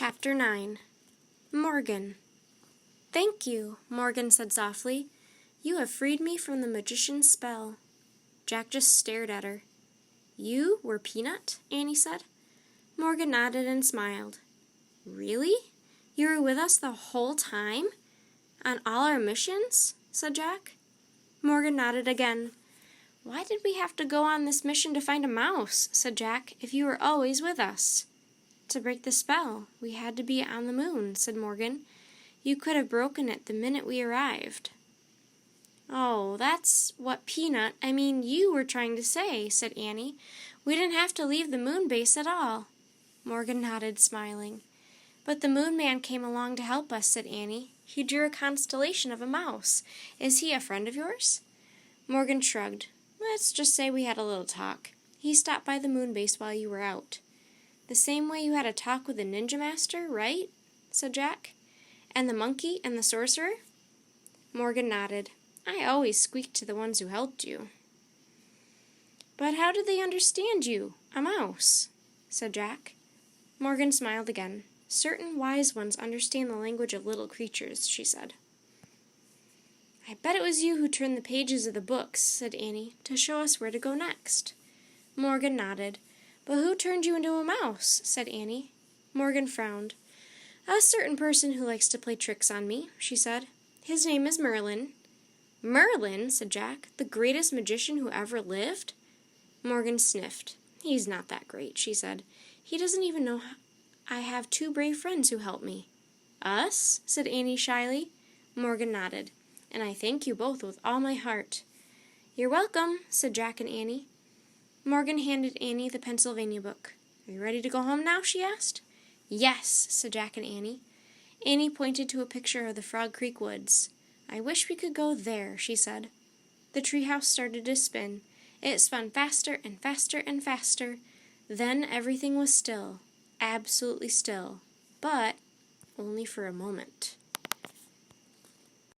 Chapter 9. Morgan. "Thank you," Morgan said softly. "You have freed me from the magician's spell." Jack just stared at her. "You were Peanut?" Annie said. Morgan nodded and smiled. "Really? You were with us the whole time? On all our missions?" said Jack. Morgan nodded again. "Why did we have to go on this mission to find a mouse?" said Jack, "if you were always with us?" "To break the spell, we had to be on the moon," said Morgan. "You could have broken it the minute we arrived." "Oh, that's what you were trying to say," said Annie. "We didn't have to leave the moon base at all." Morgan nodded, smiling. "But the moon man came along to help us," said Annie. "He drew a constellation of a mouse. Is he a friend of yours?" Morgan shrugged. "Let's just say we had a little talk. He stopped by the moon base while you were out." "The same way you had a talk with the ninja master, right?" said Jack. "And the monkey and the sorcerer?" Morgan nodded. "I always squeaked to the ones who helped you." "But how did they understand you, a mouse?" said Jack. Morgan smiled again. "Certain wise ones understand the language of little creatures," she said. "I bet it was you who turned the pages of the books," said Annie, "to show us where to go next." Morgan nodded. "But who turned you into a mouse?" said Annie. Morgan frowned. "A certain person who likes to play tricks on me," she said. "His name is Merlin." "Merlin?" said Jack. "The greatest magician who ever lived?" Morgan sniffed. "He's not that great," she said. "He doesn't even know I have 2 brave friends who help me." "Us?" said Annie shyly. Morgan nodded. "And I thank you both with all my heart." "You're welcome," said Jack and Annie. Morgan handed Annie the Pennsylvania book. "Are you ready to go home now?" she asked. "Yes," said Jack and Annie. Annie pointed to a picture of the Frog Creek woods. "I wish we could go there," she said. The treehouse started to spin. It spun faster and faster and faster. Then everything was still, absolutely still, but only for a moment.